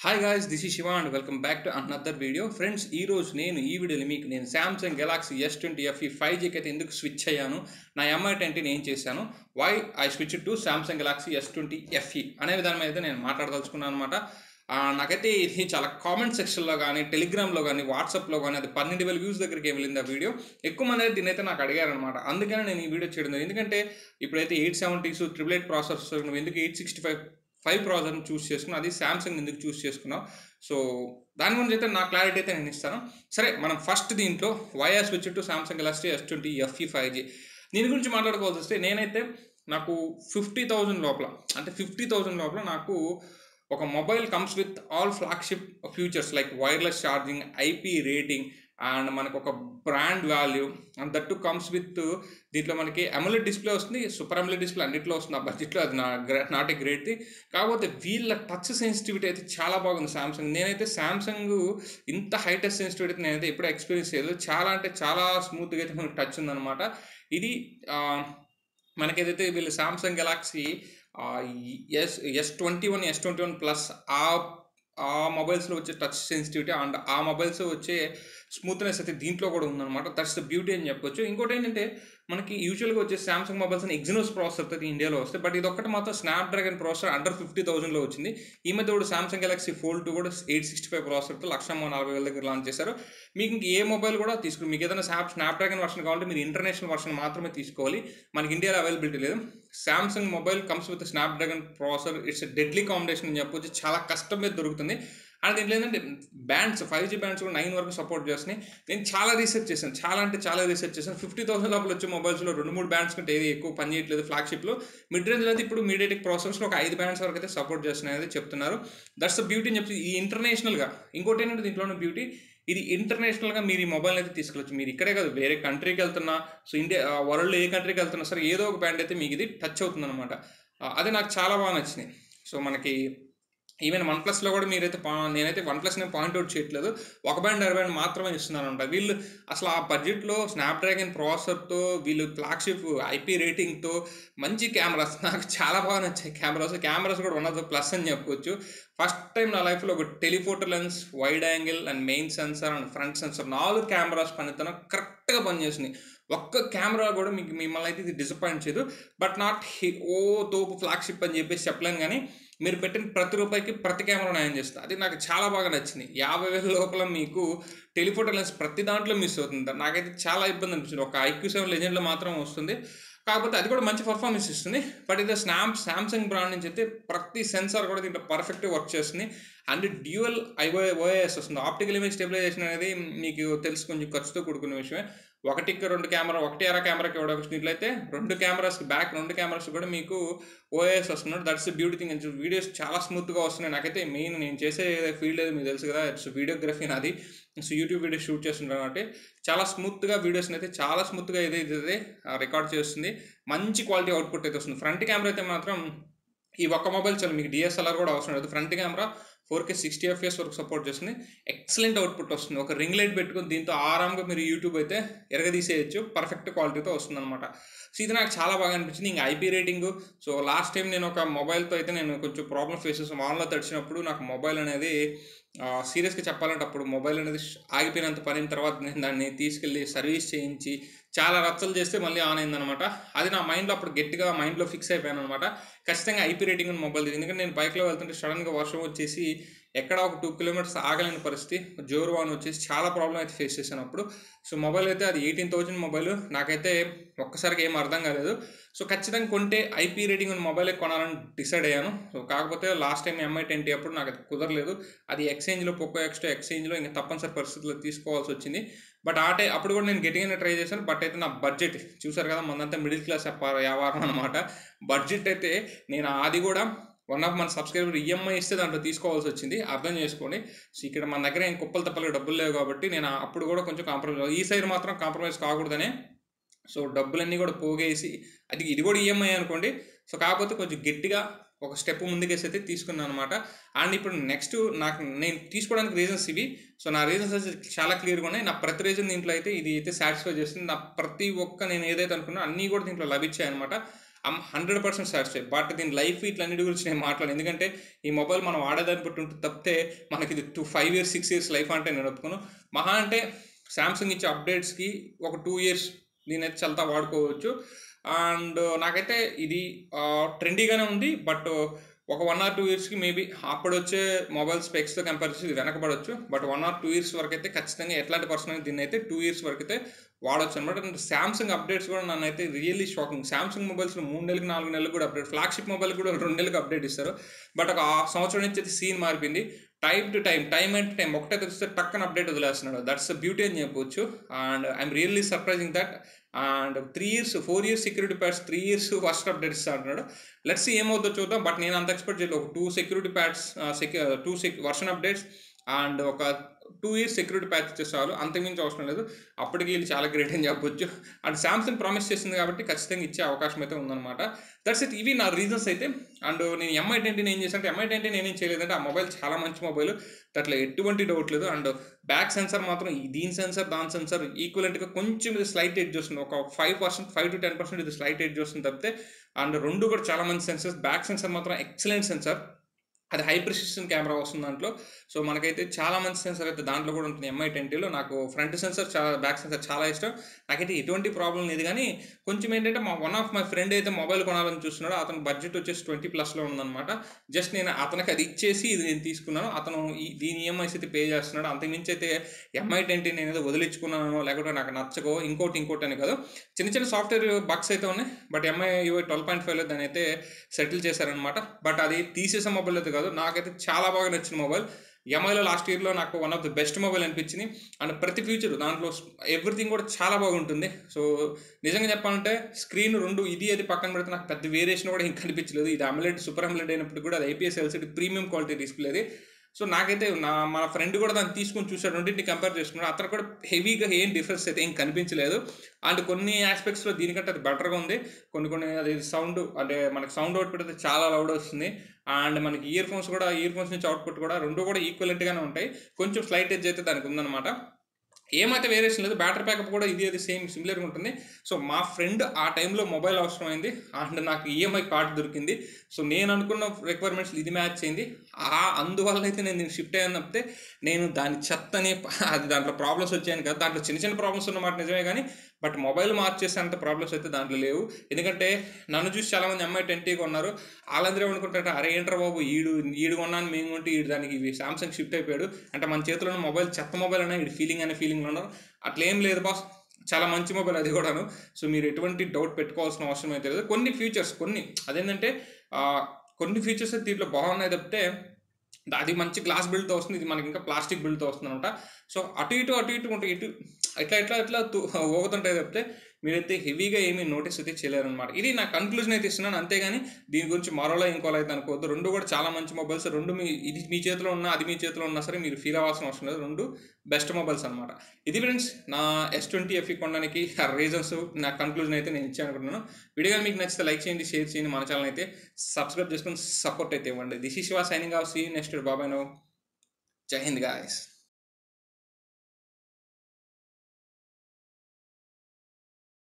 Hi guys, this is Shiva and welcome back to another video. Friends, ఈ రోజు నేను ఈ వీడియోలో మీకు Samsung Galaxy S20 FE 5G కి అయితే ఎందుకు స్విచ్ అయ్యాను, నా MI20 ని ఏం చేశాను, why I switched to Samsung Galaxy S20 FE అనే విధానం అయితే నేను మాట్లాడదలుచుకున్నాను అన్నమాట. నాకైతే ఇది చాలా కామెంట్ సెక్షన్లో కానీ, టెలిగ్రామ్లో కానీ, వాట్సాప్లో కానీ అది 12,000 వ్యూస్ దగ్గరికి వెళ్ళింది ఆ వీడియో. ఎక్కువ మంది అయితే దీని అయితే నాకు అడిగారు అనమాట. అందుకనే నేను ఈ వీడియో చేయడం, ఎందుకంటే ఇప్పుడైతే 870s 888 ప్రాసెసర్స్ నువ్వు ఎందుకు 865 ప్రాసెసర్ని చూస్ చేసుకున్నావు, అది శాంసంగ్ ఎందుకు చూస్ చేసుకున్నావు, సో దాని గురించి అయితే నా క్లారిటీ అయితే నేను ఇస్తాను. సరే, మనం ఫస్ట్ దీంట్లో why I switch to Samsung Galaxy S20 FE 5G దీని గురించి మాట్లాడుకోవాల్సి వస్తే, నేనైతే నాకు 50,000 లోపల, అంటే 50,000 లోపల నాకు ఒక mobile comes with all flagship futures like wireless charging, IP rating and మనకు ఒక brand value and that to comes with దీంట్లో మనకి అమోలెడ్ డిస్ప్లే వస్తుంది, సూపర్ అమోలెడ్ డిస్ప్లే అన్నింటిలో వస్తుంది. ఆ బడ్జెట్లో అది నాట్ ఏ గ్రేట్. కాకపోతే వీళ్ళ టచ్ సెన్సిటివిటీ అయితే చాలా బాగుంది సామ్సంగ్. నేనైతే సామ్సంగ్ ఇంత హై టచ్ సెన్సిటివిటీ అయితే నేనైతే ఎప్పుడూ ఎక్స్పీరియన్స్ చేయలేదు. చాలా అంటే చాలా స్మూత్గా అయితే మనకు టచ్ ఉందన్నమాట. ఇది మనకేదైతే వీళ్ళు Samsung Galaxy S21 S21 plus ఆ మొబైల్స్లో వచ్చే టచ్ సెన్సిటివిటీ అండ్ ఆ మొబైల్స్ వచ్చే స్మూత్నెస్ అయితే దీంట్లో కూడా ఉందన్నమాట. దట్స్ ద బ్యూటీ అని చెప్పొచ్చు. ఇంకోటి ఏంటంటే, మనకి యూజువల్గా వచ్చే సామ్సంగ్ మొబైల్స్ అని ఎగ్జినోస్ ప్రాసెసర్ అయితే ఇండియాలో వస్తాయి, బట్ ఇది ఒక్కటి మాత్రం స్నాప్డ్రాగన్ ప్రాసెసర్ అండర్ 50,000లో వచ్చింది. ఈ మధ్య కూడా సామ్సంగ్ గెలాక్సీ ఫోల్డ్ 2 కూడా 865 ప్రాసెసర్తో 1,40,000 దగ్గర లాంచ్ చేశారు. మీకు ఇంక ఏ మొబైల్ కూడా తీసుకుని, మీకు ఏదైనా స్నాప్డ్రాగన్ వర్షన్ కావాలంటే మీరు ఇంటర్నేషనల్ వర్షన్ మాత్రమే తీసుకోవాలి. మనకి ఇండియాలో అవైలబిలిటీ లేదు. Samsung mobile comes with Snapdragon processor, it's deadly combination అని చెప్పొచ్చు. చాలా కష్టం మీద దొరుకుతుంది. అండ్ దీంట్లో ఏంటంటే బ్యాండ్స్ 5G బ్యాండ్స్ కూడా 9 వరకు సపోర్ట్ చేస్తున్నాయి. నేను చాలా రీసెర్చ్ చేశాను, చాలా రీసెర్చ్ చేశాను. 50,000 లోపల వచ్చే మొబైల్స్లో 2-3 బ్యాండ్స్ కంటే ఏది ఎక్కువ పని చేయట్లేదు. ఫ్లాగ్షిప్లో మిడ్ రేంజ్లో అయితే ఇప్పుడు మీడియాటెక్ ప్రాసెసర్స్లో ఒక 5 బ్యాండ్స్ వరకు అయితే సపోర్ట్ చేస్తున్నాయి అనేది చెప్తున్నారు. దట్స్ ద బ్యూటీ అని చెప్పి ఈ ఇంటర్నేషనల్గా. ఇంకోటి ఏంటంటే దీంట్లోనే బ్యూటీ, ఇది ఇంటర్నేషనల్గా మీరు ఈ మొబైల్ అయితే తీసుకెళ్ళచ్చు. మీరు ఇక్కడే కాదు, వేరే కంట్రీకి వెళ్తున్నా, సో ఇండియా వరల్డ్లో ఏ కంట్రీకి వెళ్తున్నా సరే ఏదో ఒక బ్యాండ్ అయితే మీకు ఇది టచ్ అవుతుంది అనమాట. అది నాకు చాలా బాగా నచ్చినాయి. సో మనకి ఈవెన్ వన్ ప్లస్లో కూడా మీరైతే నేనైతే వన్ ప్లస్ నేను పాయింట్అవుట్ చేయట్లేదు, ఒక బ్యాండ్ బ్యాండ్ మాత్రమే ఇస్తున్నానంట. వీళ్ళు అసలు ఆ బడ్జెట్లో స్నాప్డ్రాగన్ ప్రాసెసర్తో, వీళ్ళు ఫ్లాగ్షిప్ ఐపీ రేటింగ్తో, మంచి కెమెరాస్, నాకు చాలా బాగా నచ్చాయి కెమెరాస్ కూడా వన్ ఆఫ్ ద ప్లస్ అని చెప్పుకోవచ్చు. ఫస్ట్ టైం నా లైఫ్లో ఒక telephoto lens, wide angle and main sensor and front sensor 4 cameras పనితనం కరెక్ట్గా పనిచేస్తున్నాయి. ఒక్క కెమెరా కూడా మిమ్మల్ని అయితే ఇది డిసప్పాయింట్ చేయదు. బట్ నాట్ తోపు ఫ్లాగ్షిప్ అని చెప్పేసి చెప్పలేను, కానీ మీరు పెట్టిన ప్రతి రూపాయికి ప్రతి కెమెరా న్యాయం చేస్తుంది. అది నాకు చాలా బాగా నచ్చింది. 50,000 లోపల మీకు టెలిఫోటో లెన్స్ ప్రతి దాంట్లో మిస్ అవుతుంది. నాకైతే చాలా ఇబ్బంది అనిపించింది. ఒక IQ7 లెజెండ్లో మాత్రం వస్తుంది, కాకపోతే అది కూడా మంచి పర్ఫార్మెన్స్ ఇస్తుంది. బట్ ఇది సామ్సంగ్ బ్రాండ్ నుంచి అయితే ప్రతి సెన్సార్ కూడా దీంట్లో పర్ఫెక్ట్గా వర్క్ చేస్తుంది. అండ్ డ్యూయల్ OIS వస్తుంది. ఆప్టికల్ ఇమేజ్ స్టెబిలైజేషన్ అనేది మీకు తెలుసు, కొంచెం ఖర్చుతో కూడుకున్న విషయమే. ఒకటికి 2 కెమెరా, ఒకటి అర కెమెరాకి ఇవ్వడం, ఇట్లయితే 2 కెమెరాస్కి బ్యాక్ 2 కెమెరాస్ కూడా మీకు OIS వస్తున్నాడు. That's beauty thing. అని వీడియోస్ చాలా స్మూత్గా వస్తున్నాయి. నాకైతే మెయిన్ నేను చేసే ఫీల్డ్ ఏదో మీకు తెలుసు కదా, ఇట్స్ వీడియోగ్రఫీ నాది. సో యూట్యూబ్ వీడియోస్ షూట్ చేస్తుంటాను కాబట్టి చాలా స్మూత్గా వీడియోస్ని అయితే చాలా స్మూత్గా ఏదైతే రికార్డ్ చేస్తుంది. మంచి క్వాలిటీ అవుట్పుట్ అయితే వస్తుంది. ఫ్రంట్ కెమెరా అయితే మాత్రం ఈ ఒక్క మొబైల్ చాలు, మీకు DSLR కూడా అవసరం లేదు. ఫ్రంట్ కెమెరా 4K 60 FPS వరకు సపోర్ట్ చేస్తుంది. ఎక్సలెంట్ అవుట్పుట్ వస్తుంది. ఒక రింగ్ లైట్ పెట్టుకుని దీంతో ఆరాంగా మీరు యూట్యూబ్ అయితే ఎరగదీసేయచ్చు. పర్ఫెక్ట్ క్వాలిటీతో వస్తుంది అనమాట. సో ఇది నాకు చాలా బాగా అనిపించింది. ఇంకా IP rating, so last time నేను ఒక మొబైల్తో అయితే నేను కొంచెం ప్రాబ్లమ్ ఫేస్ చేసాను. వాన్లో తడిచినప్పుడు నాకు మొబైల్ అనేది సీరియస్గా చెప్పాలంటే అప్పుడు మొబైల్ అనేది ఆగిపోయినంత పని అయిన తర్వాత నేను దాన్ని తీసుకెళ్ళి సర్వీస్ చేయించి చాలా రచ్చలు చేస్తే మళ్ళీ ఆన్ అయిందనమాట. అది నా మైండ్లో అప్పుడు గట్టిగా మైండ్లో ఫిక్స్ అయిపోయాను అనమాట. ఖచ్చితంగా ఐపీ రేటింగ్ ఉన్న మొబైల్, ఎందుకంటే నేను బైక్లో వెళ్తుంటే సడన్గా వర్షం వచ్చేసి ఎక్కడ ఒక 2 కిలోమీటర్స్ ఆగలేని పరిస్థితి, జోరు వాన్ వచ్చేసి చాలా ప్రాబ్లం అయితే ఫేస్ చేశాను అప్పుడు. సో మొబైల్ అయితే అది 18,000 మొబైల్, నాకైతే ఒక్కసారిగా ఏం అర్థం కాలేదు. సో ఖచ్చితంగా కొంటే ఐపీ రేటింగ్ ఉన్న మొబైలే కొనాలని డిసైడ్ అయ్యాను. సో కాకపోతే లాస్ట్ టైం MI20 అప్పుడు నాకు అది కుదరలేదు. అది ఎక్స్చేంజ్లో పోకో ఎక్స్చేంజ్లో ఇంకా తప్పనిసరి పరిస్థితుల్లో తీసుకోవాల్సి వచ్చింది. బట్ అప్పుడు కూడా నేను గట్టిగానే ట్రై చేశాను. బట్ అయితే నా బడ్జెట్ చూసారు కదా, మనంతా మిడిల్ క్లాస్ వ్యాపారం అనమాట. బడ్జెట్ అయితే నేను అది కూడా వన్ ఆఫ్ మన సబ్స్క్రైబర్ EMI ఇస్తే దాంట్లో తీసుకోవాల్సి వచ్చింది. అర్థం చేసుకోండి. సో ఇక్కడ మన దగ్గర ఏం కుప్పలు తప్పలు డబ్బులు లేవు కాబట్టి నేను అప్పుడు కూడా కొంచెం కాంప్రమైజ్, ఈ సైడ్ మాత్రం కాంప్రమైజ్ కాకూడదనే. సో డబ్బులన్నీ కూడా పోగేసి, ఇది కూడా EMI అనుకోండి. సో కాకపోతే కొంచెం గట్టిగా ఒక స్టెప్ ముందుకేసి అయితే తీసుకున్నాను అనమాట. అండ్ ఇప్పుడు నెక్స్ట్ నేను తీసుకోవడానికి రీజన్స్ ఇవి. సో నా రీజన్స్ అయితే చాలా క్లియర్గా ఉన్నాయి. నా ప్రతి రీజన్ దీంట్లో అయితే ఇది అయితే సాటిస్ఫై చేస్తుంది. నా ప్రతి ఒక్క నేను ఏదైతే అనుకున్నా అన్నీ కూడా దీంట్లో లభించాయి అనమాట. I'm 100% satisfy. బట్ దీని లైఫ్ ఇట్లన్నిటి గురించి నేను మాట్లాడను. ఎందుకంటే ఈ మొబైల్ మనం వాడేదాన్ని బట్టి ఉంటుంది తప్పితే మనకి ఇది 5 ఇయర్స్ 6 ఇయర్స్ లైఫ్ అంటే నేను ఒప్పుకోను. మహా అంటే సామ్సంగ్ ఇచ్చే అప్డేట్స్కి ఒక 2 ఇయర్స్ నేనైతే చాలా వాడుకోవచ్చు. అండ్ నాకైతే ఇది ట్రెండీగానే ఉంది. బట్ ఒక 1 ఆర్ 2 ఇయర్స్కి మేబీ అప్పుడొచ్చే మొబైల్ స్పెక్స్తో కంపేర్ చేసి ఇది వెనకబడవచ్చు. బట్ 1 ఆర్ 2 ఇయర్స్ వరకు అయితే ఖచ్చితంగా ఎట్లాంటి పర్సన్ అయితే దీన్ని అయితే 2 ఇయర్స్ వరకు అయితే వాడొచ్చు అనమాట. అండ్ సామ్సంగ్ అప్డేట్స్ కూడా నన్ను అయితే రియల్లీ షాకింగ్. సామ్సంగ్ మొబైల్స్ 3 నెలలకు 4 నెలలకు కూడా అప్డేట్, ఫ్లాగ్షిప్ మొబైల్ కూడా 2 నెలలకు అప్డేట్ ఇస్తారు. బట్ ఒక సంవత్సరం నుంచి అయితే సీన్ మారిపోయింది. Time to time, time and time ఒకటే తెలిస్తే టక్కన అప్డేట్ వదిలేస్తున్నాడు. దట్స్ బ్యూటీ అని చెప్పొచ్చు. And I'm really surprising that. And 3 years 4 years security pads, 3 years first update ఇస్తా అంటున్నాడు. లెట్స్ సీ ఏమవుతుందో చూద్దాం. బట్ నేను అంత ఎక్స్పెక్ట్ చేయలేదు. ఒక 2 security pads, 2 version updates and ఒక 2 ఇయర్స్ సెక్యూరిటీ ప్యాచ్ ఇస్తే చాలు, అంతకుమించి అవసరం లేదు. అప్పటికి వీళ్ళు చాలా గ్రేట్ అని చెప్పొచ్చు. అండ్ సామ్సంగ్ ప్రామిస్ చేసింది కాబట్టి ఖచ్చితంగా ఇచ్చే అవకాశం అయితే ఉందన్నమాట. That's it. ఇవి నా రీజన్స్ అయితే. అండ్ నేను MI20 ఏం చేశాను అంటే, MI20 నేనేం చేయలేదంటే, ఆ మొబైల్ చాలా మంచి మొబైల్, దాంట్లో ఎటువంటి డౌట్ లేదు. అండ్ బ్యాక్ సెన్సార్ మాత్రం దీని సెన్సార్ దాని సెన్సార్ ఈక్వలెంట్గా కొంచెం ఇది స్లైట్ ఎడ్జ్ వస్తుంది. ఒక 5%, 5 to 10% ఇది స్లైట్ ఎడ్జ్ వస్తుంది తప్పితే. అండ్ రెండు కూడా చాలా మంచి సెన్సర్స్. బ్యాక్ సెన్సార్ మాత్రం ఎక్సలెంట్ సెన్సార్, అది హై ప్రిసిషన్ కెమెరా వస్తుంది దాంట్లో. సో మనకైతే చాలా మంచి సెన్సర్ అయితే దాంట్లో కూడా ఉంటుంది MI20లో. నాకు ఫ్రంట్ సెన్సర్ చాలా, బ్యాక్ సెన్సర్ చాలా ఇష్టం. నాకైతే ఎటువంటి ప్రాబ్లం లేదు. కానీ కొంచెం ఏంటంటే, వన్ ఆఫ్ మై ఫ్రెండ్ అయితే మొబైల్ కొనాలని చూస్తున్నాడు. అతను బడ్జెట్ వచ్చేసి 20+ ఉందన్నమాట. జస్ట్ నేను అతనికి అది ఇచ్చేసి ఇది నేను తీసుకున్నాను. అతను దీని EMIs అయితే పే చేస్తున్నాడు. అంతకుమించి అయితే MI20 నేను ఏదో వదిలించుకున్నాను, లేకపోతే నాకు నచ్చకో ఇంకోటి అని కాదు. చిన్న చిన్న సాఫ్ట్వేర్ బగ్స్ అయితే ఉన్నాయి. బట్ MI 12.5లో దాని అయితే సెటిల్ చేశారనమాట. బట్ అది తీసేసే మొబైల్ అయితే కాదు. నాకైతే చాలా బాగా నచ్చిన మొబైల్. MIలో లాస్ట్ ఇయర్లో నాకు one of the best mobile అనిపించింది. అండ్ ప్రతి ఫీచర్ దాంట్లో ఎవ్రీథింగ్ కూడా చాలా బాగుంటుంది. సో నిజంగా చెప్పాలంటే స్క్రీన్ రెండు ఇది అది పక్కన పెడితే నాకు పెద్ద వేరియేషన్ కూడా ఇంకా కనిపించలేదు. ఇది AMOLED, సూపర్ AMOLED అయినప్పుడు కూడా అది IPS LCD ప్రీమియం క్వాలిటీ డిస్ప్లేది. సో నాకైతే మన ఫ్రెండ్ కూడా దాన్ని తీసుకొని చూసాడు, రెండింటిని కంపేర్ చేసుకున్నాడు. అతను కూడా హెవీగా ఏం డిఫరెన్స్ అయితే ఏం కనిపించలేదు. అండ్ కొన్ని ఆస్పెక్ట్స్లో దీనికంటే అది బెటర్గా ఉంది. కొన్ని అది సౌండ్, అంటే మనకి సౌండ్ అవుట్పుట్ అయితే చాలా లౌడ్ వస్తుంది. అండ్ మనకి ఇయర్ ఫోన్స్ నుంచి అవుట్పుట్ కూడా రెండు కూడా ఈక్వలెంట్గానే ఉంటాయి. కొంచెం స్లైట్ ఎడ్జ్ అయితే దానికి ఉందన్నమాట. ఏమైతే వేరియేషన్ లేదు. బ్యాటరీ బ్యాకప్ కూడా ఇది అది సిమిలర్గా ఉంటుంది. సో మా ఫ్రెండ్ ఆ టైంలో మొబైల్ అవసరమైంది అండ్ నాకు EMI కార్డ్ దొరికింది. సో నేను అనుకున్న రిక్వైర్మెంట్స్ ఇది మ్యాచ్ అయింది. అందువల్ల అయితే నేను షిఫ్ట్ అయ్యాను తప్పితే నేను దాని చెత్తని అది దాంట్లో ప్రాబ్లమ్స్ వచ్చాయని కాదు. దాంట్లో చిన్న చిన్న ప్రాబ్లమ్స్ ఉన్నమాట నిజమే, కానీ బట్ మొబైల్ మార్చేసేంత ప్రాబ్లమ్స్ అయితే దాంట్లో లేవు. ఎందుకంటే నన్ను చూసి చాలామంది MI20 కొన్నారు. వాళ్ళందరూ ఏమనుకుంటారంటే, అరే ఏంట్రా బాబు ఈడు కొన్నాను మేము కొంటే ఈడు దానికి సామ్సంగ్ షిఫ్ట్ అయిపోయాడు అంటే మన చేతిలో ఉన్న మొబైల్ చెత్త మొబైల్ అనే ఈడు ఫీలింగ్లో ఉన్నారు. అట్లేం లేదు బాస్, చాలా మంచి మొబైల్ అది కూడాను. సో మీరు ఎటువంటి డౌట్ పెట్టుకోవాల్సిన అవసరం అయితే లేదు. కొన్ని ఫీచర్స్ అదేంటంటే కొన్ని ఫీచర్స్ దీంట్లో బాగున్నాయి తప్పితే, అది మంచి గ్లాస్ బిల్డ్తో వస్తుంది, ఇది మనకి ఇంకా ప్లాస్టిక్ బిల్డ్తో వస్తుంది అనమాట. సో అటు ఇటు ఉంటాయి, ఎట్లా ఊగుతుంటాయి తప్పితే మీరైతే హెవీగా ఏమీ నోటీస్ అయితే చేయలేరనమాట. ఇది నా కన్క్లూజన్ అయితే ఇస్తున్నాను. అంతేగాని దీని గురించి మరోలా ఇంకోలా అయితే అనుకోవద్దు. రెండు కూడా చాలా మంచి మొబైల్స్. రెండు ఇది మీ చేతిలో ఉన్నా అది మీ చేతిలో ఉన్నా సరే మీరు ఫీల్ అవ్వాల్సిన అవసరం లేదు. రెండు బెస్ట్ మొబైల్స్ అనమాట. ఇది ఫ్రెండ్స్ నా S20 FE కొనడానికి రీజన్స్, నా కన్క్లూజన్ అయితే నేను ఇచ్చాను అనుకుంటున్నాను. వీడియో మీకు నచ్చితే లైక్ చేయండి, షేర్ చేయండి, మన ఛానల్ అయితే సబ్స్క్రైబ్ చేసుకొని సపోర్ట్ అయితే ఇవ్వండి. This is Shiva signing off. See you next. బాబాయ్ నో. జై హింద్ గాయ్స్.